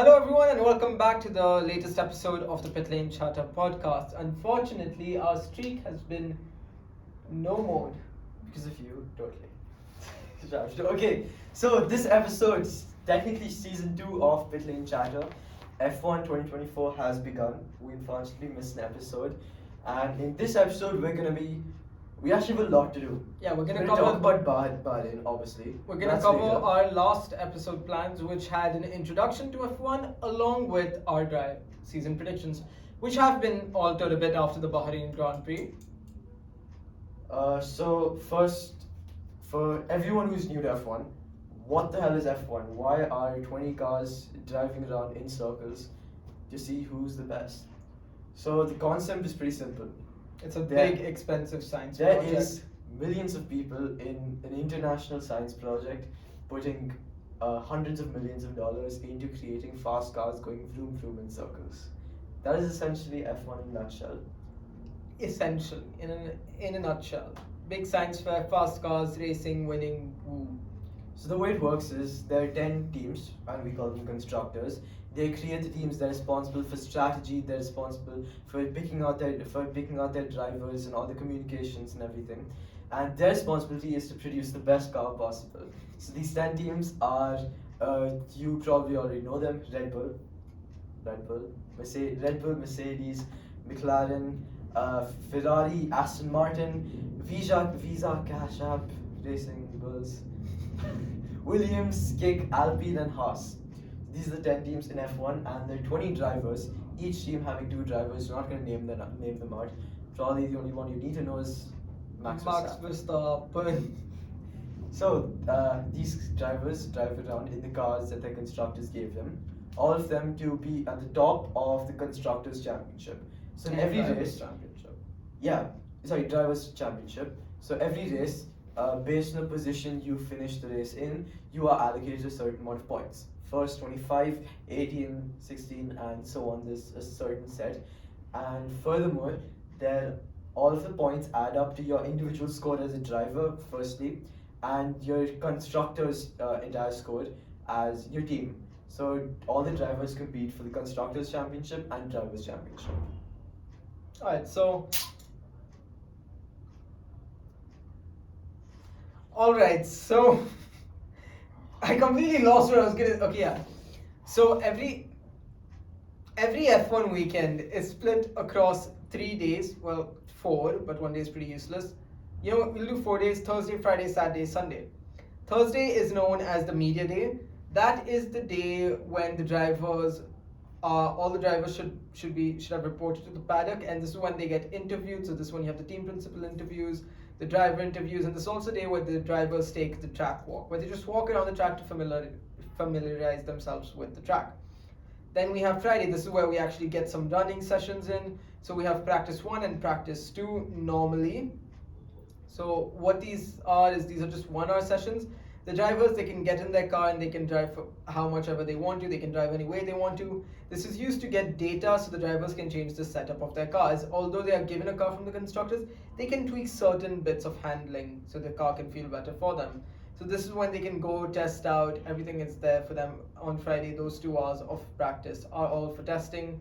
Hello, everyone, and welcome back to the latest episode of the Pit Lane Chatter podcast. Unfortunately, our streak has been no more Because of you, totally. Okay, so this episode is technically season 2 of Pit Lane Chatter. F1 2024 has begun. We unfortunately missed an episode. And in this episode, we actually have a lot to do. Yeah, we're gonna talk cover. about Bahrain, obviously. We're gonna That's cover later. our last episode plans, which had an introduction to F1 along with our drive season predictions, which have been altered a bit after the Bahrain Grand Prix. So first, for everyone who's new to F1, what the hell is F1? Why are 20 cars driving around in circles to see who's the best? So the concept is pretty simple. It's a There- big, expensive science There project. is millions of people in an international science project putting hundreds of millions of dollars into creating fast cars going vroom vroom in circles. That is essentially F1 in a nutshell. Essentially, in a nutshell, big science fair, fast cars, racing, winning, woo. So the way it works is there are 10 teams, and we call them constructors. They create the teams. They're responsible for strategy. They're responsible for picking out their drivers and all the communications and everything. And their responsibility is to produce the best car possible. So these 10 teams are, you probably already know them: Red Bull, Mercedes, McLaren, Ferrari, Aston Martin, Visa, Cash App, Racing Bulls, Williams, Kick, Alpine, and Haas. These are the 10 teams in F1, and there are 20 drivers. Each team having 2 drivers. We're not going to name them out. Probably the only one you need to know is Max Verstappen. So these drivers drive around in the cars that their constructors gave them. All of them to be at the top of the constructors' championship. So in every Drivers' race, championship. drivers' championship. So every race, based on the position you finish the race in, you are allocated a certain amount of points. First 25, 18, 16, and so on. There's a certain set, and furthermore, all of the points add up to your individual score as a driver, firstly, and your constructor's entire score as your team. So all the drivers compete for the constructors' championship and drivers' championship. Alright, so. Alright, so. I completely lost what I was gonna. Okay, yeah. So every F1 weekend is split across 3 days. Well, 4, but 1 day is pretty useless. You know, we'll do 4 days: Thursday, Friday, Saturday, Sunday. Thursday is known as the media day. That is the day when the drivers, all the drivers should have reported to the paddock, and this is when they get interviewed. So this is when you have the team principal interviews, the driver interviews, and this is also the day where the drivers take the track walk, where they just walk around the track to familiarize themselves with the track. Then we have Friday. This is where we actually get some running sessions in. So we have practice 1 and practice 2 normally. So what these are just 1-hour sessions. The drivers, they can get in their car and they can drive for how much ever they want to. They can drive any way they want to. This is used to get data so the drivers can change the setup of their cars. Although they are given a car from the constructors, they can tweak certain bits of handling so the car can feel better for them. So this is when they can go test out. Everything is there for them on Friday. Those 2 hours of practice are all for testing.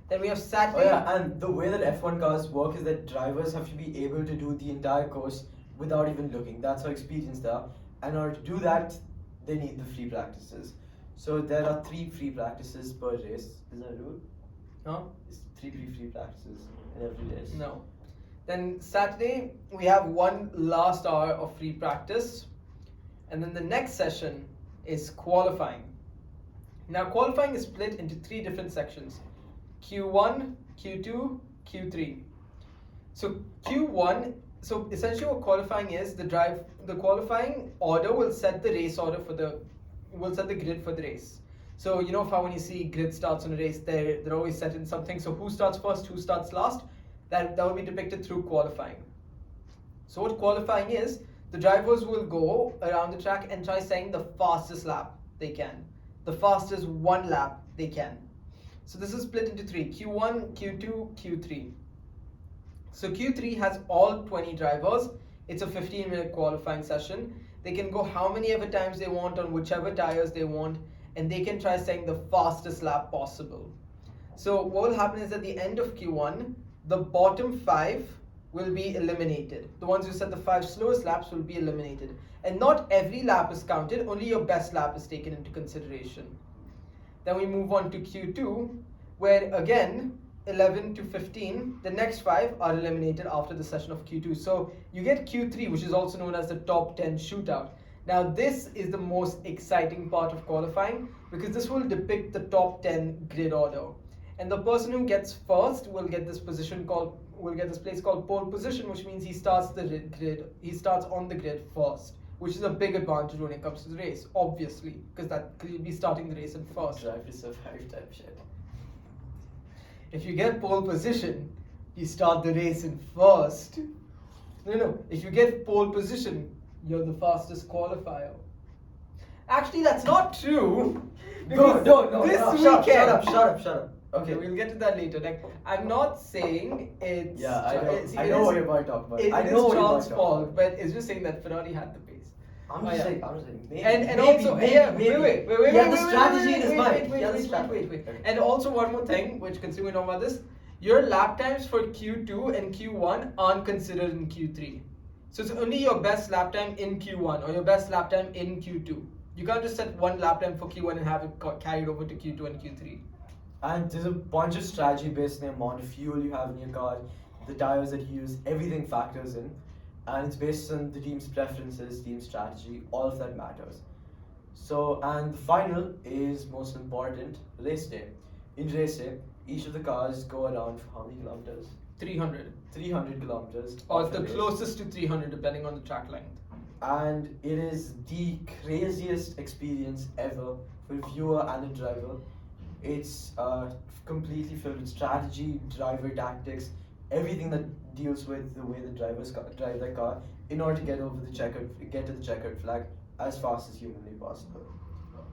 Then we have Saturday. Oh yeah, and the way that F1 cars work is that drivers have to be able to do the entire course without even looking. That's how experienced they are. And in order to do that, they need the free practices. So there are 3 free practices per race. Is that a rule? No? It's 3 free practices in every race. No. Then Saturday, we have 1 last hour of free practice. And then the next session is qualifying. Now, qualifying is split into 3 different sections: Q1, Q2, Q3. So Q1, so essentially what qualifying is, the qualifying order will set the race order will set the grid for the race. So you know how when you see grid starts on a race, they're always set in something. So who starts first, who starts last, that will be depicted through qualifying. So what qualifying is, the drivers will go around the track and try saying the fastest lap they can, the fastest 1 lap they can. So this is split into 3: Q1, Q2, Q3. So Q3 has all 20 drivers. It's a 15-minute qualifying session. They can go how many ever times they want on whichever tires they want, and they can try setting the fastest lap possible. So what will happen is at the end of Q1, the bottom 5 will be eliminated. The ones who set the 5 slowest laps will be eliminated. And not every lap is counted, only your best lap is taken into consideration. Then we move on to Q2, where again, 11 to 15, the next 5 are eliminated after the session of Q2. So you get Q3, which is also known as the top 10 shootout. Now this is the most exciting part of qualifying because this will depict the top 10 grid order. And the person who gets first will get this place called pole position, which means he starts on the grid first, which is a big advantage when it comes to the race, obviously, because he'll be starting the race in first. Drive to survive type shit. If you get pole position, you start the race in first. No. If you get pole position, you're the fastest qualifier. Actually, that's not true. No. Shut up. Okay, we'll get to that later. Like, I'm not saying it's. Yeah, I know what you're about to talk about. I know it's what you're about Charles' to talk fault, about. but it's just saying that Ferrari had the pace. I'm just saying. Maybe, And maybe, also, maybe, yeah, maybe. wait. He had the strategy in his mind. Wait. And also one more thing, which considering we know about this, your lap times for Q2 and Q1 aren't considered in Q3. So it's only your best lap time in Q1 or your best lap time in Q2. You can't just set one lap time for Q1 and have it carried over to Q2 and Q3. And there's a bunch of strategy based on the amount of fuel you have in your car, the tires that you use, everything factors in. And it's based on the team's preferences, team strategy, all of that matters. So, and the final is most important, race day. In race day, each of the cars go around for how many kilometers? 300. 300 kilometers. Or the closest to 300 depending on the track length. And it is the craziest experience ever for a viewer and a driver. It's completely filled with strategy, driver tactics, everything that deals with the way the drivers drive their car in order to get to the checkered flag as fast as humanly possible.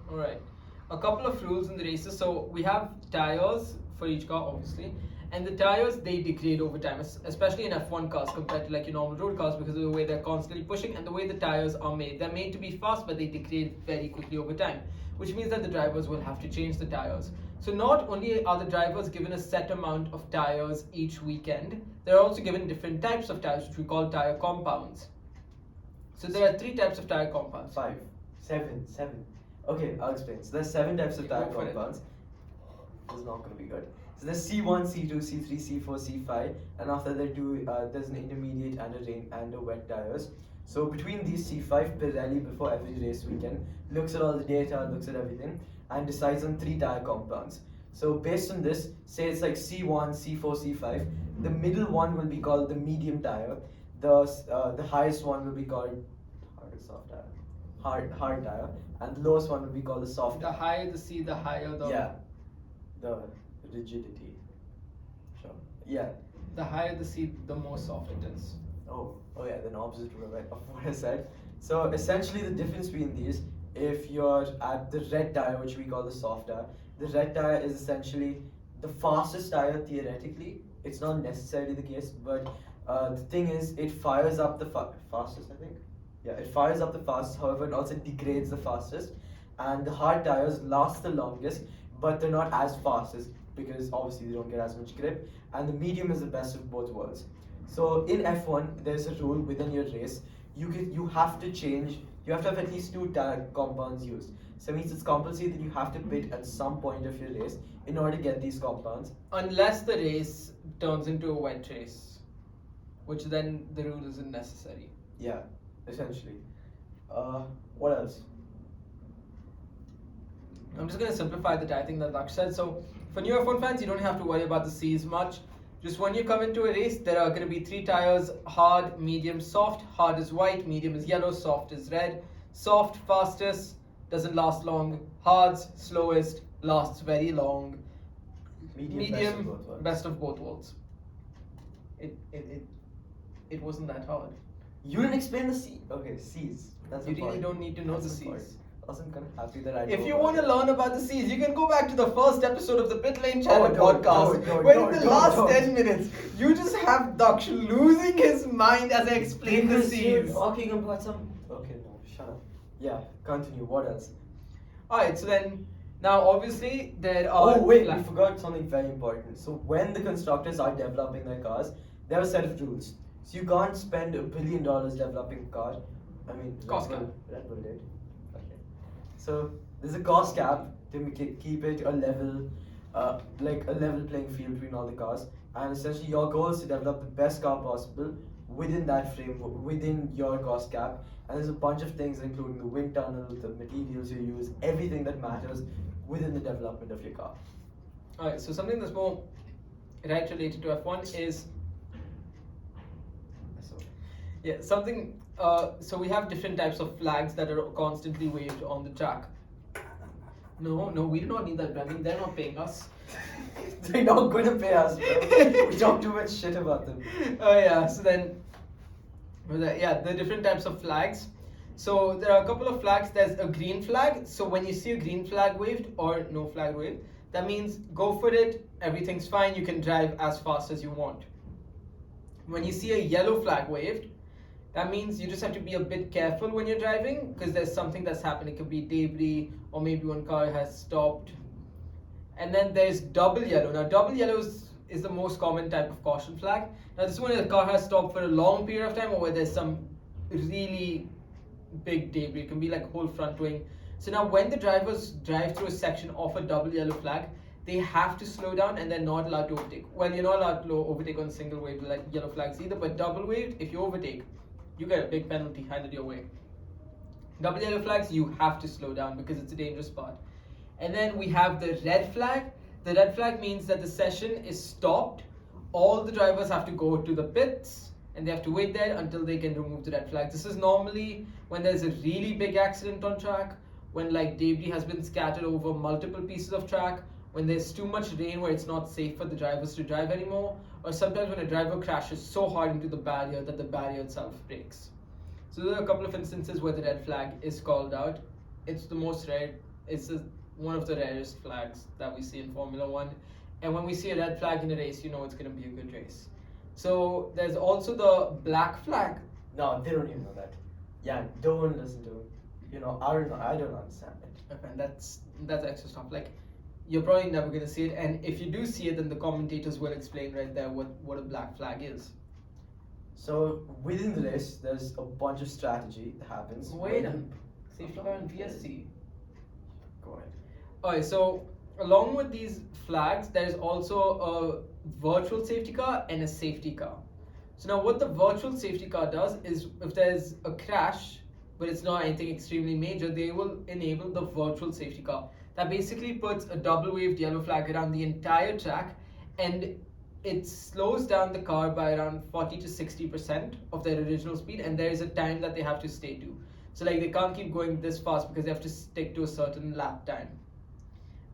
Alright. A couple of rules in the races. So we have tires for each car, obviously. And the tires, they degrade over time, especially in F1 cars compared to like your normal road cars because of the way they're constantly pushing and the way the tires are made. They're made to be fast, but they degrade very quickly over time, which means that the drivers will have to change the tires. So not only are the drivers given a set amount of tires each weekend, they're also given different types of tires, which we call tire compounds. So there are 3 types of tire compounds. 5, 7. Okay, I'll explain. So there's 7 types of tire compounds. This is not going to be good. So there's C1, C2, C3, C4, C5, and after that there's an intermediate and a rain and a wet tires. So between these C5, Pirelli before every race weekend looks at all the data, looks at everything, and decides on 3 tire compounds. So based on this, say it's like C1, C4, C5. The middle one will be called the medium tire. The highest one will be called hard tire, and the lowest one will be called the soft tire. The higher the C, the higher the. The rigidity. Sure. Yeah. The higher the C, the more soft it is. Oh yeah, then opposite of what I said. So essentially the difference between these, if you're at the red tire, which we call the soft tire, the red tire is essentially the fastest tire theoretically. It's not necessarily the case, but the thing is, it fires up the fastest, I think. Yeah, it fires up the fastest, however, it also degrades the fastest. And the hard tires last the longest, but they're not as fast because obviously they don't get as much grip. And the medium is the best of both worlds. So in F1, there's a rule within your race. You have to have at least 2 tire compounds used. So it means it's compulsory that you have to pit at some point of your race in order to get these compounds. Unless the race turns into a wet race, which then the rule isn't necessary. Yeah, essentially. What else? I'm just going to simplify the tire thing that Laksh said. So for new F1 fans, you don't have to worry about the C's much. Just when you come into a race, there are going to be 3 tires: hard, medium, soft. Hard is white, medium is yellow, soft is red. Soft, fastest, doesn't last long. Hard's slowest, lasts very long. Medium, best of both worlds. It wasn't that hard. You didn't explain the C. Okay, C's. That's you really don't need to know the C's. I wasn't kind of happy that I. If you want to learn about the C's, you can go back to the first episode of the Pit Lane Channel podcast, where in the last 10 minutes, you just have Daksh losing his mind as I explain the C's. You're talking about some. Okay, no, shut up. Yeah, continue. What else? Alright, so then Now, obviously, there are. Oh wait, we forgot something very important. So when the constructors are developing their cars, they have a set of rules. So you can't spend $1 billion developing a car. I mean, Cost cap. Red Bull did. Okay. So there's a cost cap to keep it a level, like a level playing field between all the cars. And essentially, your goal is to develop the best car possible within that framework, within your cost cap. And there's a bunch of things, including the wind tunnel, the materials you use, everything that matters within the development of your car. Alright, so something that's more right related to F1 is something. So we have different types of flags that are constantly waved on the track. No, we do not need that branding. They're not paying us. They're not going to pay us, bro. We talk too much shit about them. Oh yeah. So then, there are different types of flags. So there are a couple of flags. There's a green flag. So when you see a green flag waved or no flag waved, that means go for it. Everything's fine. You can drive as fast as you want. When you see a yellow flag waved, that means you just have to be a bit careful when you're driving because there's something that's happened. It could be debris or maybe one car has stopped. And then there's double yellow. Now double yellow is the most common type of caution flag. Now this one is the car has stopped for a long period of time or where there's some really big debris. It can be like whole front wing. So now when the drivers drive through a section of a double yellow flag, they have to slow down and they're not allowed to overtake. Well, you're not allowed to overtake on single wave like yellow flags either, but double waved, if you overtake, you get a big penalty handed your way. Double yellow flags, you have to slow down because it's a dangerous part. And then we have the red flag. The red flag means that the session is stopped. All the drivers have to go to the pits and they have to wait there until they can remove the red flag. This is normally when there's a really big accident on track, when like debris has been scattered over multiple pieces of track, when there's too much rain where it's not safe for the drivers to drive anymore, or sometimes when a driver crashes so hard into the barrier that the barrier itself breaks. So there are a couple of instances where the red flag is called out. It's the most rare, one of the rarest flags that we see in Formula 1. And when we see a red flag in a race, you know it's going to be a good race. So there's also the black flag. No, they don't even know that. Yeah, don't listen to it. You know, I don't understand it. Okay, and that's extra stuff. Like, you're probably never going to see it, and if you do see it, then the commentators will explain right there what a black flag is. So within the race, there's a bunch of strategy that happens. Wait a minute. Safety car and VSC. Go ahead. Alright, so along with these flags, there is also a virtual safety car and a safety car. So now what the virtual safety car does is if there's a crash, but it's not anything extremely major, they will enable the virtual safety car. That basically puts a double waved yellow flag around the entire track and it slows down the car by around 40 to 60% of their original speed, and there is a time that they have to stay to. So like they can't keep going this fast because they have to stick to a certain lap time.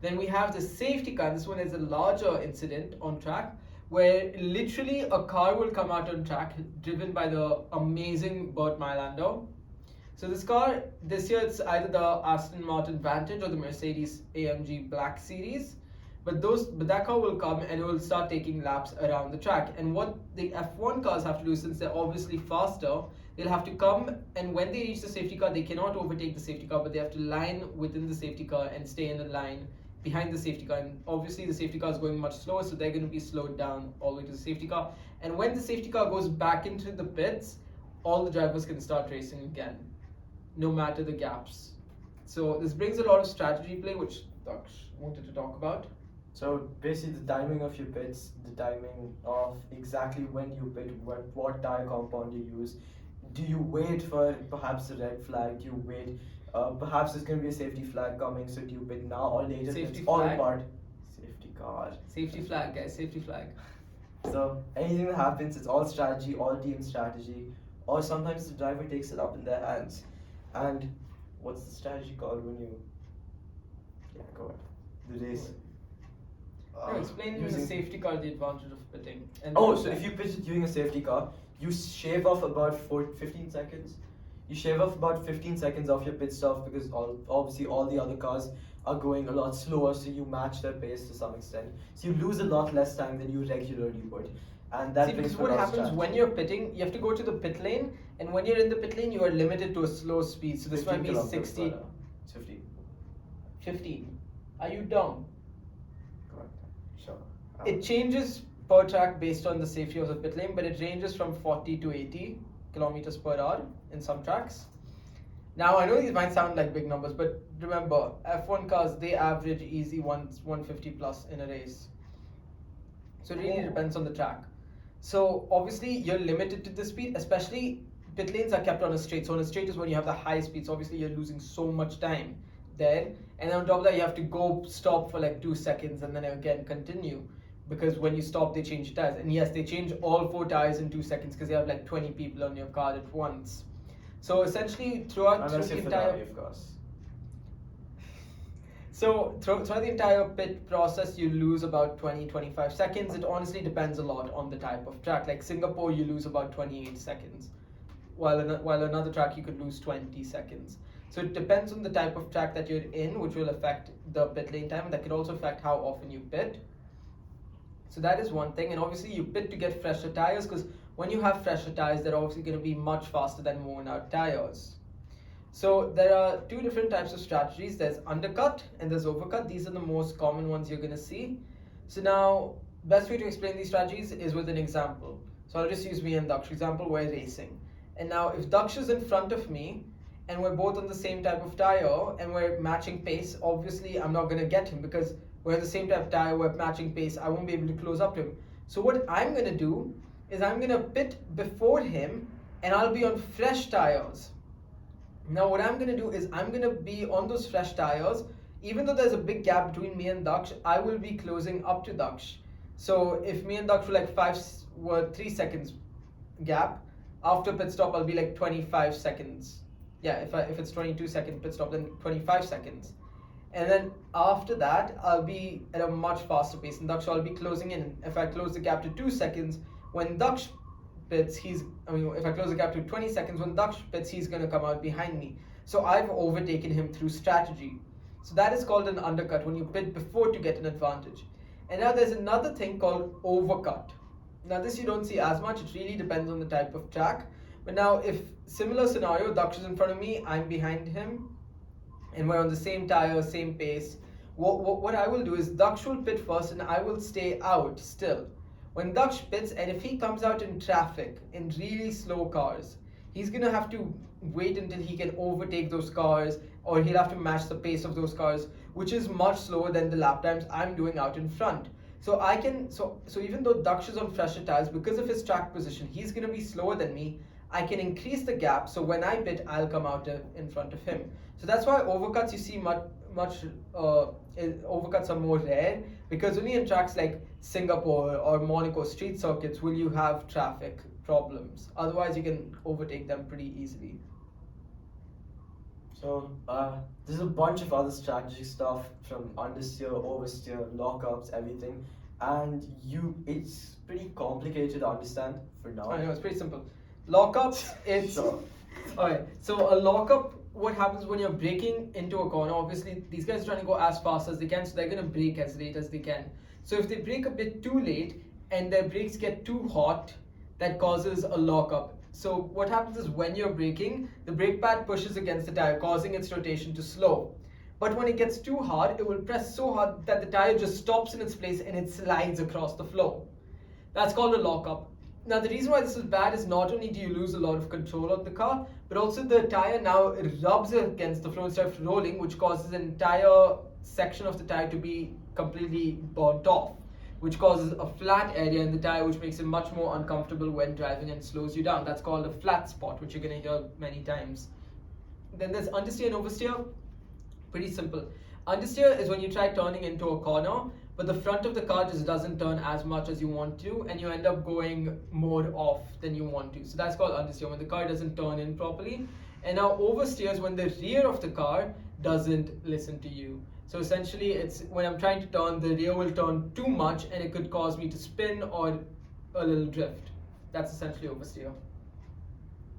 Then we have the safety car. This one is a larger incident on track where literally a car will come out on track driven by the amazing Burt Mylander. So this car, this year it's either the Aston Martin Vantage or the Mercedes AMG Black Series. But that car will come and it will start taking laps around the track. And what the F1 cars have to do, since they're obviously faster, they'll have to come, and when they reach the safety car, they cannot overtake the safety car, but they have to line within the safety car and stay in a line behind the safety car. And obviously the safety car is going much slower, so they're going to be slowed down all the way to the safety car. And when the safety car goes back into the pits, all the drivers can start racing again, no matter the gaps. So this brings a lot of strategy play, which Daksh wanted to talk about. So basically the timing of your pits, the timing of exactly when you pit, what tire compound you use. Do you wait for perhaps a red flag? Do you wait? Perhaps there's going to be a safety flag coming, so do you pit now or later? Safety it's all flag? part. Safety car. Safety flag, guys, safety flag. So anything that happens, it's all strategy, all team strategy, or sometimes the driver takes it up in their hands. And what's the strategy called when you? Yeah, go ahead. The race. Explain in the safety car the advantage of pitting. And So if you pitch during a safety car, you shave off about 15 seconds. You shave off about 15 seconds off your pit stop because obviously all the other cars are going a lot slower, so you match their pace to some extent. So you lose a lot less time than you regularly would. And that because what happens when you're pitting, you have to go to the pit lane, and when you're in the pit lane, you are limited to a slow speed. So this might be 60. It's 15. 15. Are you dumb? Correct. Sure. It changes per track based on the safety of the pit lane, but it ranges from 40 to 80 kilometers per hour in some tracks. Now I know these might sound like big numbers, but remember, F1 cars, they average easy 150 plus in a race. So it really depends on the track. So obviously you're limited to the speed, especially pit lanes are kept on a straight. So on a straight is when you have the high speeds. So obviously you're losing so much time there. And on top of that, you have to go stop for like 2 seconds and then again continue. Because when you stop, they change tires. And yes, they change all 4 tires in 2 seconds because they have like 20 people on your car at once. So essentially throughout Unless the you're entire Ferrari, of course. So throughout the entire pit process, you lose about 20-25 seconds. It honestly depends a lot on the type of track. Like Singapore, you lose about 28 seconds, while another track you could lose 20 seconds. So it depends on the type of track that you're in, which will affect the pit lane time. That could also affect how often you pit. So that is one thing. And obviously you pit to get fresher tires, because when you have fresher tires, they're obviously going to be much faster than worn out tires. So there are 2 different types of strategies. There's undercut and there's overcut. These are the most common ones you're going to see. So now, best way to explain these strategies is with an example. So I'll just use me and Daksh. For example, we're racing. And now if Daksh is in front of me and we're both on the same type of tire and we're matching pace, obviously I'm not going to get him because we're the same type of tire, we're matching pace. I won't be able to close up to him. So what I'm going to do is I'm going to pit before him and I'll be on fresh tires. Now what I'm going to do is I'm going to be on those fresh tires. Even though there's a big gap between me and Daksh, I will be closing up to Daksh. So if me and Daksh were like 3 seconds gap, after pit stop I'll be like 25 seconds. Yeah, if it's 22-second pit stop, then 25 seconds. And then after that, I'll be at a much faster pace than Daksh. So I'll be closing in. If I close the gap to 2 seconds, when Daksh pits, if I close the gap to 20 seconds, when Daksh pits, he's going to come out behind me. So I've overtaken him through strategy. So that is called an undercut, when you pit before to get an advantage. And now there's another thing called overcut. Now this you don't see as much. It really depends on the type of track. But now if similar scenario, Daksh is in front of me, I'm behind him, and we're on the same tire, same pace. What I will do is Daksh will pit first and I will stay out still. When Daksh pits, and if he comes out in traffic, in really slow cars, he's going to have to wait until he can overtake those cars, or he'll have to match the pace of those cars, which is much slower than the lap times I'm doing out in front. So even though Daksh is on fresher tires, because of his track position, he's going to be slower than me. I can increase the gap, so when I pit, I'll come out in front of him. So that's why overcuts you see overcuts are more rare, because only in tracks like Singapore or Monaco street circuits will you have traffic problems. Otherwise, you can overtake them pretty easily. So there's a bunch of other strategy stuff from understeer, oversteer, lockups, everything, and it's pretty complicated to understand for now. I know, it's pretty simple. Lockups, it's Sure. Alright, so a lockup, what happens when you're braking into a corner? Obviously, these guys are trying to go as fast as they can, so they're going to brake as late as they can. So if they brake a bit too late and their brakes get too hot, that causes a lockup. So what happens is when you're braking, the brake pad pushes against the tire, causing its rotation to slow. But when it gets too hard, it will press so hard that the tire just stops in its place and it slides across the floor. That's called a lockup. Now the reason why this is bad is not only do you lose a lot of control of the car, but also the tire now rubs against the floor instead of rolling, which causes an entire section of the tire to be completely burnt off, which causes a flat area in the tire, which makes it much more uncomfortable when driving and slows you down. That's called a flat spot, which you're going to hear many times. Then there's understeer and oversteer. Pretty simple. Understeer is when you try turning into a corner, but the front of the car just doesn't turn as much as you want to, and you end up going more off than you want to. So that's called understeer, when the car doesn't turn in properly. And now oversteer is when the rear of the car doesn't listen to you. So essentially, it's when I'm trying to turn, the rear will turn too much and it could cause me to spin or a little drift. That's essentially oversteer.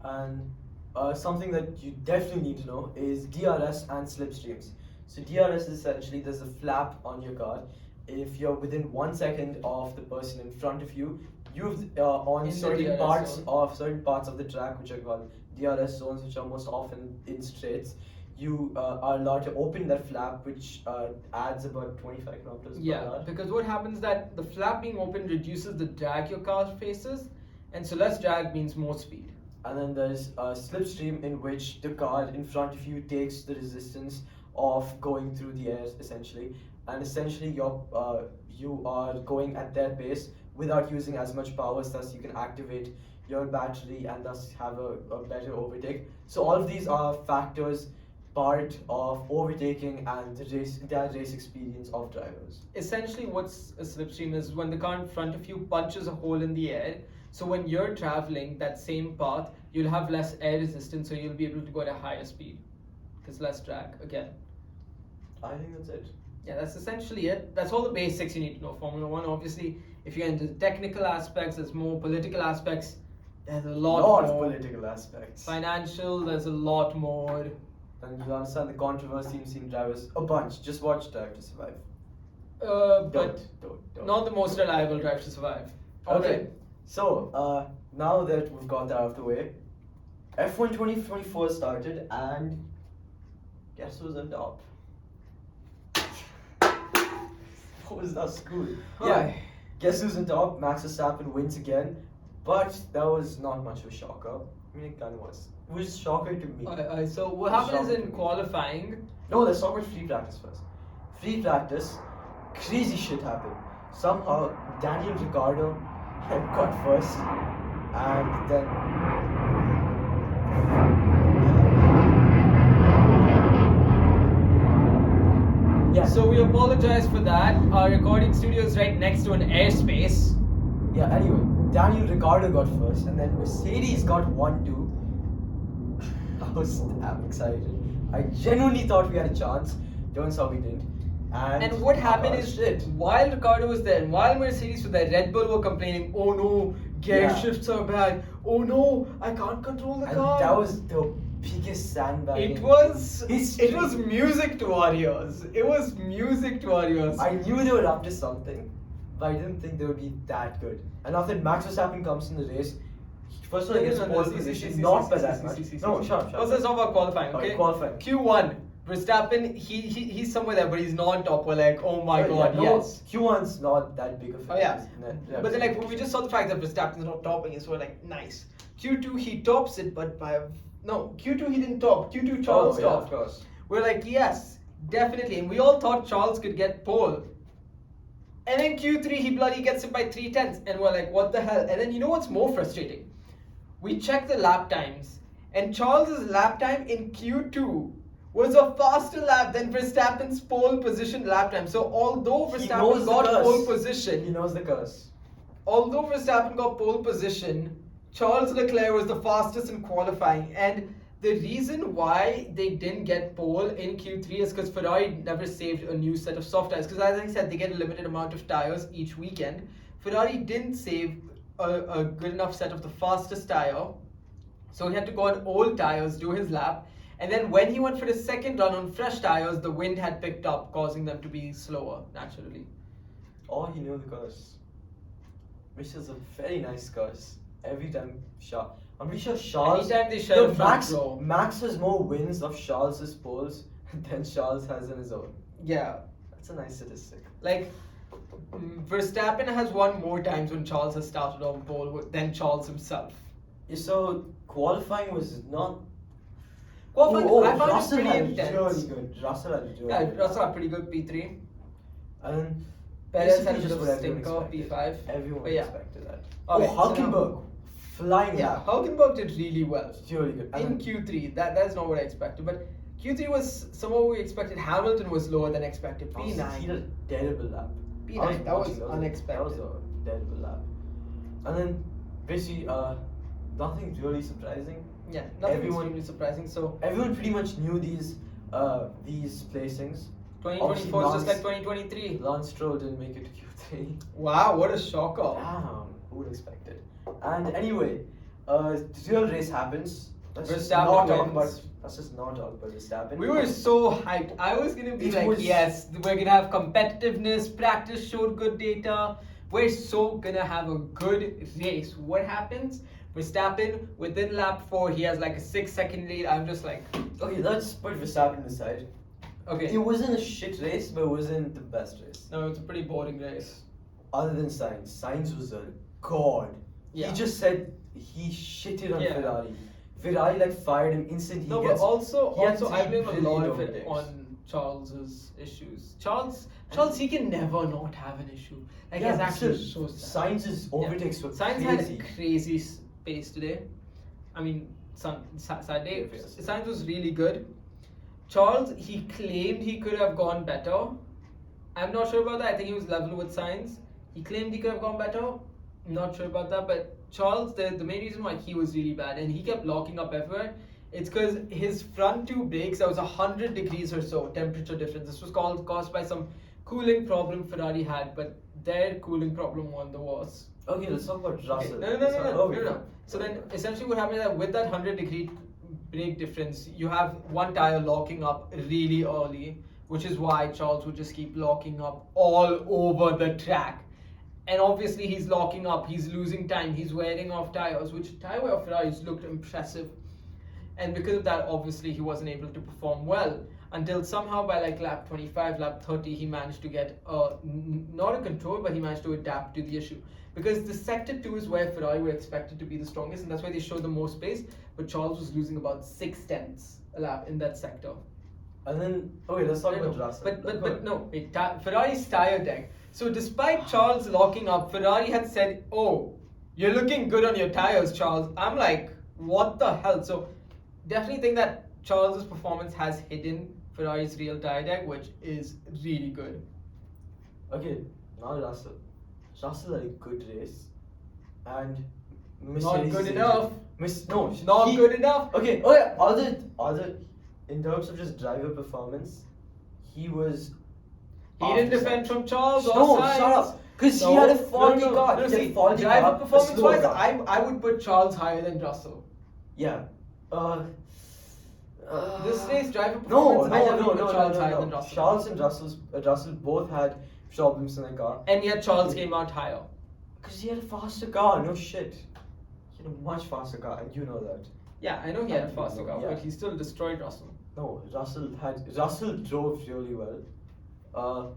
And something that you definitely need to know is DRS and slipstreams. So DRS is essentially there's a flap on your car. If you're within 1 second of the person in front of you, you've on In the certain DRS parts zone. of certain parts of the track, which are called DRS zones, which are most often in straights, you are allowed to open that flap, which adds about 25 kilometers per Yeah, hour. because what happens that the flap being open reduces the drag your car faces, and so less drag means more speed. And then there's a slipstream in which the car in front of you takes the resistance of going through the air essentially, and essentially you are going at their pace without using as much power, thus you can activate your battery and thus have a better overtake. So all of these are factors part of overtaking and that race experience of drivers. Essentially, what's a slipstream is when the car in front of you punches a hole in the air. So when you're traveling that same path, you'll have less air resistance, so you'll be able to go at a higher speed because less drag again. I think that's it. Yeah, that's essentially it. That's all the basics you need to know. Formula One, obviously, if you get into the technical aspects, there's more political aspects. There's a lot of more political aspects. financial. There's a lot more. And you understand the controversy in seeing drivers a bunch. Just watch Drive to Survive. But Don't. not the most reliable drive to survive. Okay. So now that we've got that out of the way, F1 2024 started, and guess who's on top? What was that school? Yeah. Guess who's on top? Max Verstappen wins again, but that was not much of a shocker. I mean, it kind of was. It was a shocker to me. So what happens in qualifying? No, let's talk about free practice first. Free practice, crazy shit happened. Somehow, Daniel Ricciardo got first, and then. Yeah. So we apologize for that. Our recording studio is right next to an airspace. Yeah, anyway, Daniel Ricciardo got first, and then Mercedes got 1-2. I was damn excited. I genuinely thought we had a chance. Turns out we didn't. And what happened is while Ricardo was there and while Mercedes was there, Red Bull were complaining, oh no, gear shifts are bad. Oh no, I can't control the car. That was the biggest sandbag. It was music to our ears. It was music to our ears. I knew they were up to something, but I didn't think they would be that good. And after Max Verstappen comes in the race, first of all, he gets pole position, not by that much. No, shut up. Let's talk about qualifying, okay? Qualifying. Q1, Verstappen, he's somewhere there, but he's not on top. We're like, oh my god, yes. Q1's not that big of a but then like we just saw the fact that Verstappen's not topping it, so we're like, nice. Q2 he tops it, but Q2 he didn't top. Q2 Charles topped. Of course. We're like, yes, definitely, and we all thought Charles could get pole. And then Q3 he bloody gets it by 3/10, and we're like, what the hell? And then you know what's more frustrating? We check the lap times, and Charles's lap time in Q2 was a faster lap than Verstappen's pole position lap time. So although Verstappen got pole position, he knows the curse. Although Verstappen got pole position, Charles Leclerc was the fastest in qualifying, and the reason why they didn't get pole in Q3 is because Ferrari never saved a new set of soft tires. Because as I said, they get a limited amount of tires each weekend. Ferrari didn't save a good enough set of the fastest tire, so he had to go on old tires, do his lap, and then when he went for his second run on fresh tires, the wind had picked up, causing them to be slower naturally. Or he knew the curse, which is a very nice curse. Every time I'm pretty sure Charles. Anytime they share a front Max, row. Max has more wins of Charles's poles than Charles has in his own. Yeah. That's a nice statistic. Like, Verstappen has won more times when Charles has started on pole than Charles himself. Yeah, so qualifying was not. I found Russell it pretty had intense. really good. Russell had really good. Russell had pretty good P3. And then Perez had a basically bit of what a everyone stinker, expected. P5. Everyone But yeah. expected that. Okay, oh, so Hulkenberg, flying. Yeah, Hulkenberg did really well. Really good. In Q3, that's not what I expected. But Q3 was somewhat we expected. Hamilton was lower than expected. P9. He did a terrible lap. P9, that was unexpected. That was a terrible lap. And then basically, nothing really surprising. Yeah, nothing extremely surprising. So everyone pretty much knew these placings. 2024 is just like 2023. Lance Stroll didn't make it to Q3. Wow, what a shocker! Damn, who would expect it? And anyway, the real race happens. Let's just not talk about Verstappen. We were so hyped. I was gonna be yes, we're gonna have competitiveness. Practice showed good data. We're so gonna have a good race. What happens? Verstappen, within lap 4, he has like a 6-second lead. I'm just like, Okay, let's put Verstappen aside. okay. It wasn't a shit race, but it wasn't the best race. No, it's a pretty boring race. Other than Sainz, Sainz was a god. Yeah. He just said he shitted on Yeah. Ferrari. Ferrari like fired him instantly. No, He but gets- also he had I blame a three lot brilliant of it overtakes. on Charles's issues. Charles, he can never not have an issue. Like Yeah, he's actually still, so sad. Sainz's overtakes were Sainz crazy. had crazy pace today. I mean, Saturday, Yes. Sainz was really good. Charles, he claimed he could have gone better. I'm not sure about that. I think he was level with Sainz. He claimed he could have gone better. Not sure about that. But Charles, the main reason why he was really bad and he kept locking up everywhere, it's because his front two brakes, there was 100 degrees or so temperature difference. This was caused by some cooling problem Ferrari had, but their cooling problem wasn't the worst. Okay, let's talk about Russell. No. So then, essentially, what happened is that with that 100-degree brake difference, you have one tire locking up really early, which is why Charles would just keep locking up all over the track. And obviously, he's locking up, he's losing time, he's wearing off tires, which tire wear of Ferraris looked impressive. And because of that, obviously, he wasn't able to perform well until somehow by like lap 25, lap 30, he managed to get not a control, but he managed to adapt to the issue. Because the sector 2 is where Ferrari were expected to be the strongest, and that's why they showed the most pace. But Charles was losing about 6/10 a lap in that sector. And then, okay, let's talk about Russell. But no, wait, Ferrari's tire deck. So despite Charles locking up, Ferrari had said, "Oh, you're looking good on your tires, Charles." I'm like, what the hell? So definitely think that Charles's performance has hidden Ferrari's real tire deck, which is really good. Okay, now Russell. Russell had a good race, and Not good enough. No, Not good enough. Okay, other in terms of just driver performance, he was. He didn't defend from Charles or No, Sainz. shut up. Because he had a faulty car. No, He had a see, faulty driver car, a performance slow wise, car. I would put Charles higher than Russell. Yeah. This race, driver No, performance, I definitely put Charles higher than no. Russell. Charles and Russell both had problems in the car. And yet Charles came out higher. Because he had a faster car, no shit. He had a much faster car, and you know that. Yeah, I know he had a faster car, Yeah. but he still destroyed Russell. No, Russell drove really well.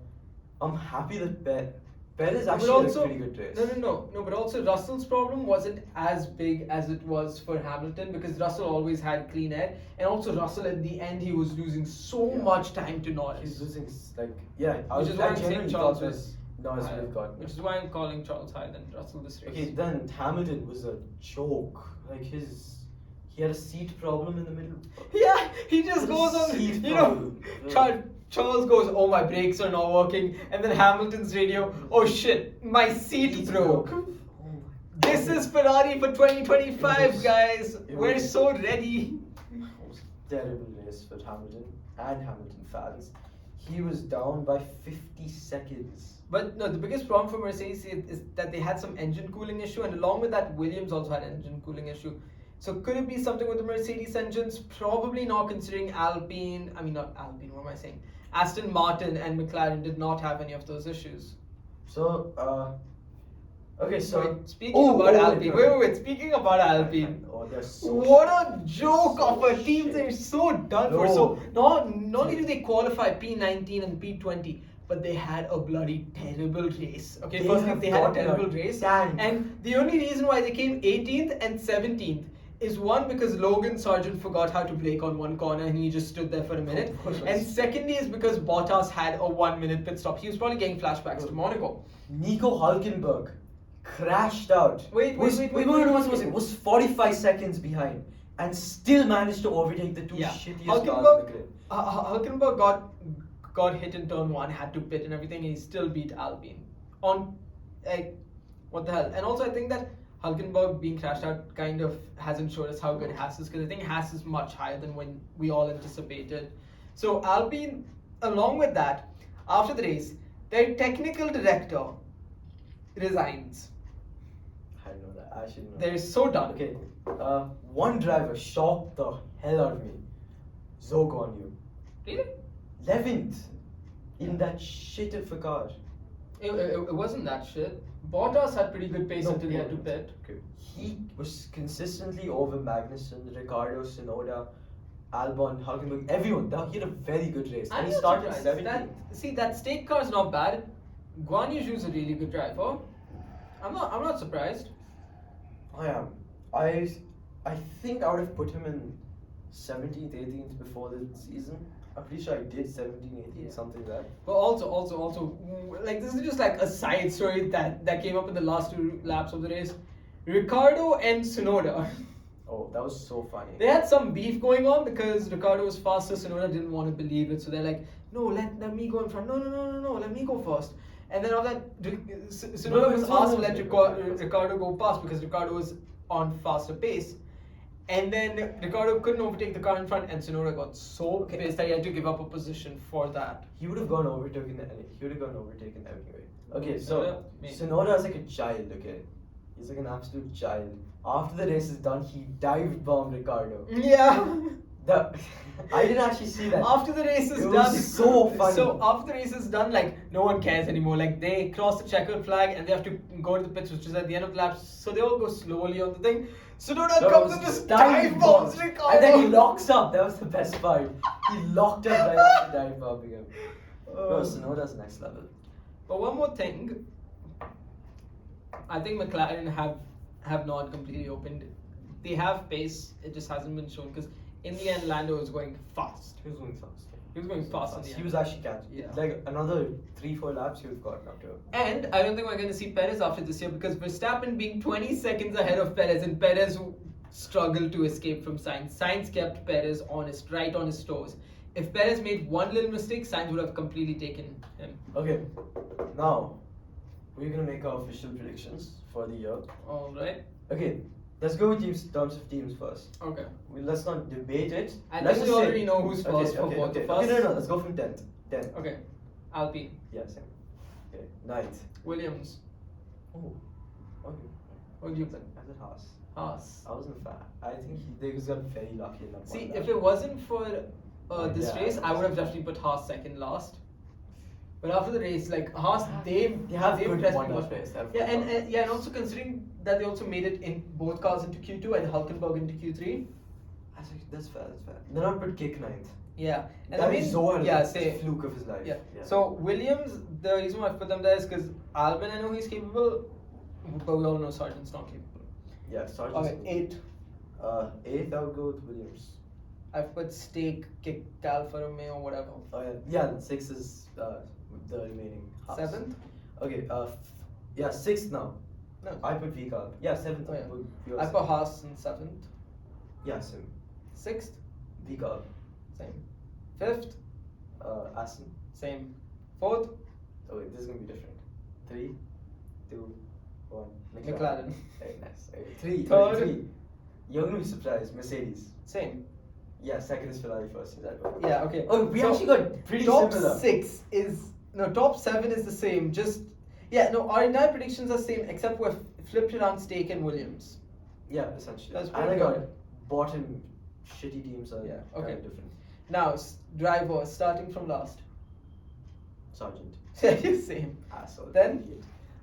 I'm happy that Perez But actually also, had a pretty good race. No, but also Russell's problem wasn't as big as it was for Hamilton because Russell always had clean air, and also Russell at the end he was losing so Yeah. much time to Norris. He's losing Which is why I'm saying genuinely Charles thought was that Norris higher, would have gotten which it. is why I'm calling Charles higher than Russell this race. Okay, then Hamilton was a joke. Like he had a seat problem in the middle. Yeah, he just goes on, Seat you know, problem. Charles goes, "Oh, my brakes are not working," and then Hamilton's radio, "Oh shit, my seat broke." Oh This is Ferrari for 2025, It was- guys. it We're was- so ready. It was a terrible race for Hamilton and Hamilton fans. He was down by 50 seconds. But no, the biggest problem for Mercedes is that they had some engine cooling issue, and along with that, Williams also had an engine cooling issue. So could it be something with the Mercedes engines? Probably not, considering not Alpine, what am I saying? Aston Martin and McLaren did not have any of those issues. So, okay, so. Wait, speaking about Alpine, wait, speaking about Alpine. Oh, they're so. What a joke of a team! They're so done for. So not only do they qualify P19 and P20, but they had a bloody terrible race. Okay, They firstly have they had a gotten a terrible race, tank. and the only reason why they came 18th and 17th is one because Logan Sargent forgot how to brake on one corner and he just stood there for a minute, and secondly is because Bottas had a 1-minute pit stop. He was probably getting flashbacks to Monaco. Nico Hulkenberg crashed out. Wait, was 45 seconds behind and still managed to overtake the two Yeah, shittiest cars in the grid. Hulkenberg got hit in turn 1, had to pit and everything, and he still beat Alpine. What the hell? And also I think that Hulkenberg being crashed out kind of hasn't showed us how good Haas is, because I think Haas is much higher than when we all anticipated. So Alpine, along with that, after the race, their technical director resigns. I know that. I should know. They're so done. Okay, one driver shocked the hell out of me. Zhou Guanyu. Really? 11th in that shit of a car. It wasn't that shit. Bottas had pretty good pace No, until he had to no, pit. Okay. He was consistently over Magnussen, Ricardo, Tsunoda, Albon, Hulkenberg, everyone. He had a very good race. And I'm he not started surprised. 17th. That state car is not bad. Guan Yu's a really good driver. I'm not surprised. I am. I think I would have put him in 17th, 18th before the season. I'm pretty sure I did 17, 18, Yeah. something like that. But also, like this is just like a side story that came up in the last 2 laps of the race. Ricardo and Tsunoda. Oh, that was so funny. They had some beef going on because Ricardo was faster. Tsunoda didn't want to believe it, so they're like, "No, let me go in front. No, let me go first." And then all that, Tsunoda was asked to let Ricardo go past because Ricardo was on faster pace. And then Ricardo couldn't overtake the car in front, and Tsunoda got so pissed that he had to give up a position for that. He would have gone overtaken anyway. Okay, Tsunoda, so maybe. Tsunoda is like a child, okay? He's like an absolute child. After the race is done, he dive bombed Ricardo. Yeah. I didn't actually see that. After the race is It done, was so funny. So after the race is done, like no one cares anymore. Like they cross the checkered flag and they have to go to the pits, which is at the end of the lap. So they all go slowly on the thing. Tsunoda comes and just dive bombs Ricardo. And then he locks up. That was the best part. He locked up right after dive bombing him. No, Tsunoda's next level. But one more thing, I think McLaren have not completely opened. They have pace. It just hasn't been shown because in the end, Lando was going fast. He was going fast. He was going fast in the end. He was actually catching. Yeah. Like another 3-4 laps, he would have gotten up to him. And I don't think we're going to see Perez after this year because Verstappen being 20 seconds ahead of Perez, and Perez struggled to escape from Sainz. Sainz kept Perez right on his toes. If Perez made one little mistake, Sainz would have completely taken him. Okay, now we're gonna make our official predictions for the year. All right. Okay, let's go with terms of teams first. Okay. Let's not debate it. I Let's think we just say- already know who's first for both of us. Okay, no, let's go from 10th. 10th. Okay. Alpine. Yeah, same. Okay, 9th. Williams. Oh, okay. What do you think? I said Haas. Haas. I wasn't a fan. I think they just got very lucky in that See, one if lap. it wasn't for this Yeah, race, I would have understand. definitely put Haas second last. But after the race, like Haas, they have they good impressed me one-lap much more. race, they have Yeah, good and also considering that they also made it in both cars into Q2 and Hulkenberg into Q3. That's fair. They're not put kick 9th. Yeah, and That I mean, is so yeah, it's say a fluke of his life. yeah. So Williams, the reason why I put them there is because Albon, I know he's capable, but we all know Sargent's not capable. Yeah, Sargent's Okay, 8. 8th, I would go with Williams. I've put Steak, Kick, Alfa Romeo, whatever. Oh yeah, 6 is the remaining halves. 7th? Okay, yeah, 6th now. No. I put Vika. Yeah, 7th. Oh, yeah. would be your I put second. Haas in 7th. Yeah, same. 6th? Vika. Same. 5th? Aston. Same. 4th? Oh wait, this is gonna be different. 3, 2, 1. McLaren. Very nice. Okay, 3. Third. 3. You're gonna be surprised. Mercedes. Same. Yeah, second is Ferrari, first is that one. Yeah, okay. Oh, we So, actually got pretty top similar. 6 is no, top 7 is the same. Just yeah, no, our entire predictions are same except we've flipped it on Steak and Williams. Yeah, essentially. That's and I pretty got good. bottom shitty teams are Yeah, kind okay. of different. Now driver starting from last. Sergeant. Same. Asshole. Then?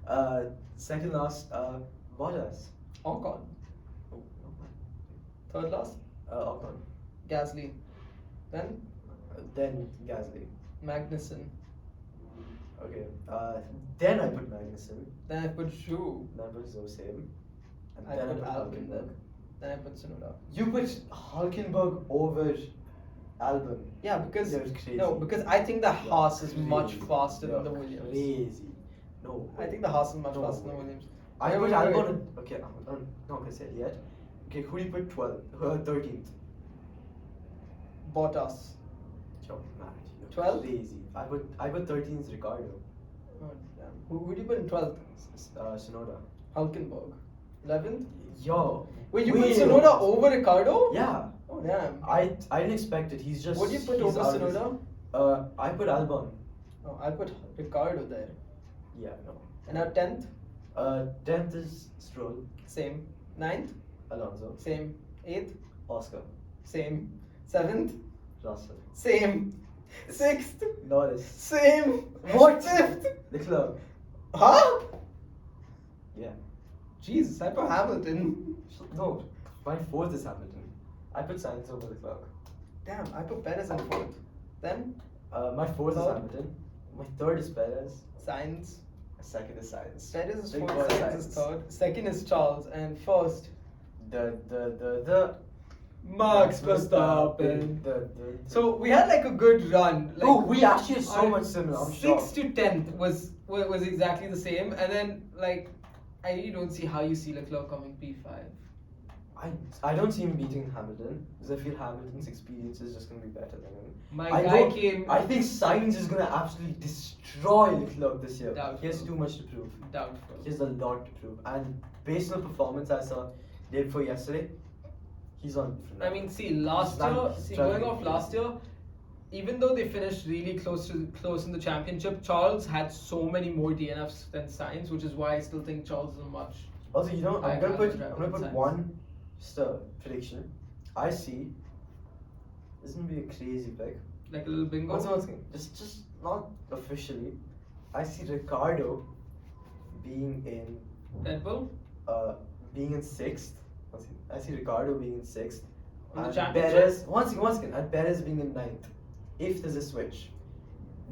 Idiot. Second last, Bottas. Ocon. Oh, no. Third last. Ocon. Gasly. Then Then Gasly. Magnussen. Okay. Then I put Magnussen. Then I put Zhu. Then I put Zosem. And I then put I put Albon. Hulkenberg. Then I put Tsunoda. You put Hulkenberg over Albon. Yeah, because You're crazy. no, because I think the You're Haas is much crazy. faster You're than the Williams. Crazy. No. I think the Haas is much No faster than way. the Williams. I Wait, put wait, wait, Albon. wait. Okay, I'm not gonna say it yet. Okay, who do you put 13th? Bottas. You're mad. You're 12th? Crazy. I put 13th Ricardo. Oh, damn. Who do you put in 12th? Sonoda. Hulkenberg. 11th? Yo. Wait, you put Tsunoda over Ricardo? Yeah. Oh, damn. I didn't expect it. He's just. What do you put he's over out of his- Tsunoda? I put Albon. Oh, I put Ricardo there. Yeah, no. And now 10th? 10th is Stroll. Same. 9th? Alonso. Same. 8th? Oscar. Same. 7th? Russell. Same. 6th? Norris. Same. What? 5th? Leclerc. Huh? Yeah. Jesus, I put Hamilton. No, my fourth is Hamilton. I put Sainz over the clock. Damn, I put Perez in fourth. Then My fourth is Third? Hamilton. My third is Perez. Sainz. My second is Sainz. Perez is Big fourth, boy Sainz is third. Second is Charles, and first The Max Verstappen. The So we had like a good run. Like, oh, we actually are so our much similar. I'm Sixth shocked. to 10th was exactly the same, and then like I really don't see how you see Leclerc coming P5. I don't see him beating Hamilton because I feel Hamilton's experience is just gonna be better than him. My I guy don't- came. I think Sainz is gonna absolutely destroy Leclerc this year. Doubtful. He has too much to prove. Doubtful. He has a lot to prove, and based on the performance I saw day before yesterday, he's on. Different I level. mean, see, last He's year, not going struggling. off last year, even though they finished really close in the championship, Charles had so many more DNFs than Sainz, which is why I still think Charles is a much. Also, you know, I I'm gonna can't put drive Sainz. one prediction. I see. This is gonna be a crazy pick. Like a little bingo. Once again, just not officially. I see Ricardo being in Red Bull. sixth. I see Ricardo being in sixth. In the And championship? Perez once again, and Perez being in ninth. If there's a switch.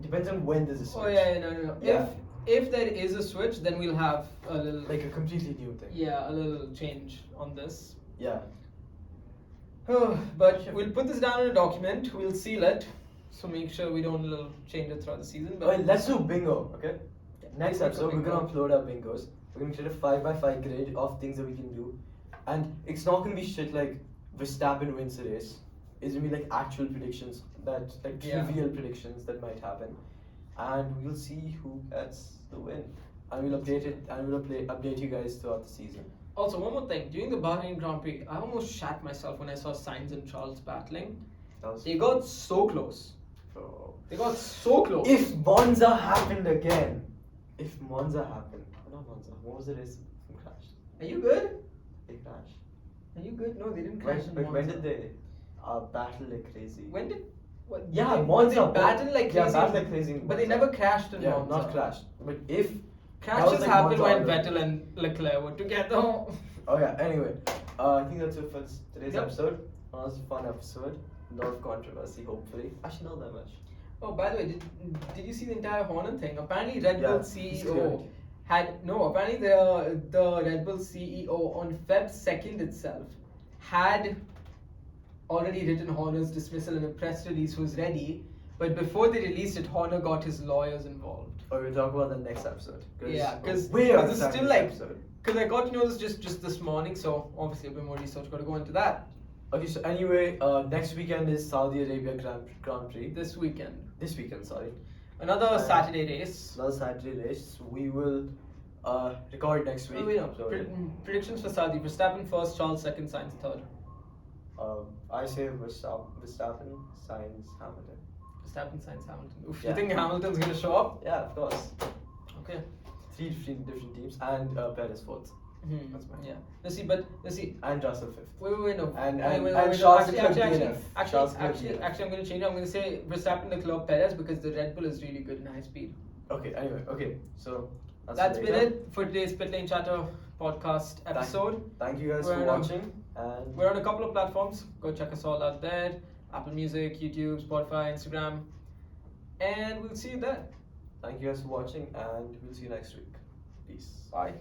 Depends on when there's a switch. Oh yeah, no. Yeah. If there is a switch, then we'll have a little Like a completely new thing. a little change on this. Yeah. But we'll put this down in a document. We'll seal it, so make sure we don't little change it throughout the season. But Well, let's do bingo, okay? Next Bingo, episode, we're gonna bingo. upload our bingos. We're gonna create a 5x5 grid of things that we can do. And it's not gonna be shit like Verstappen wins the race. It's gonna be like actual predictions like Yeah. trivial predictions that might happen. And we'll see who gets the win. And we'll update it and we'll update you guys throughout the season. Also, one more thing. During the Bahrain Grand Prix, I almost shat myself when I saw Sainz and Charles battling. That was They got so close. so They got so close. if Monza happened again. If Monza happened. Not Monza. What was the race that crashed? Are you good? They crashed. Are you good? No, they didn't crash in When Monza. did they battle like crazy? When did? What, Yeah, they, Monza. They battled like Yeah, crazy. battled like crazy in But they Monza. never crashed in Yeah, Monza. not crashed. But if Crashes was like happened Monza when order. Vettel and Leclerc were together. Oh yeah. Anyway, I think that's it for today's Yep. episode. It was a fun episode. A lot of controversy, hopefully. Actually, not that much. Oh, by the way, did you see the entire Horner thing? Apparently, Red Yeah, Bull it's CEO clear. had no. Apparently, the Red Bull CEO on Feb 2nd itself had already written Horner's dismissal in a press release was ready, but before they released it, Horner got his lawyers involved. Or we'll talk about the next episode. Yeah, because we are it's starting still this like episode. because I got to know this just this morning, so obviously a bit more research got to go into that Okay, so anyway, next weekend is Saudi Arabia Grand Prix. this weekend. This weekend, sorry. Another Saturday race. Another Saturday race. We will record next week. Oh, wait, no. upload it. Predictions for Saudi: Verstappen first, Charles second, Sainz third. I say Verstappen, Sainz, Hamilton. Verstappen, Sainz, Hamilton. Oof, Yeah. you think Hamilton's gonna show up? Yeah, of course. Okay. Three different teams and Perez fourth. That's mine. Yeah. Let's see. And Russell fifth. Wait, no. And Wait, Charles actually, Leclerc actually, DNF. Charles Leclerc DNF. actually, I'm gonna change it. I'm gonna say Verstappen, Leclerc, Perez because the Red Bull is really good in high speed. Okay, anyway, okay. So That's been later. it for today's Pit Lane Chatter podcast episode. Thank you guys We're for on- watching. And We're on a couple of platforms. Go check us all out there. Apple Music, YouTube, Spotify, Instagram. And we'll see you there. thank you guys for watching, and we'll see you next week. Peace. Bye.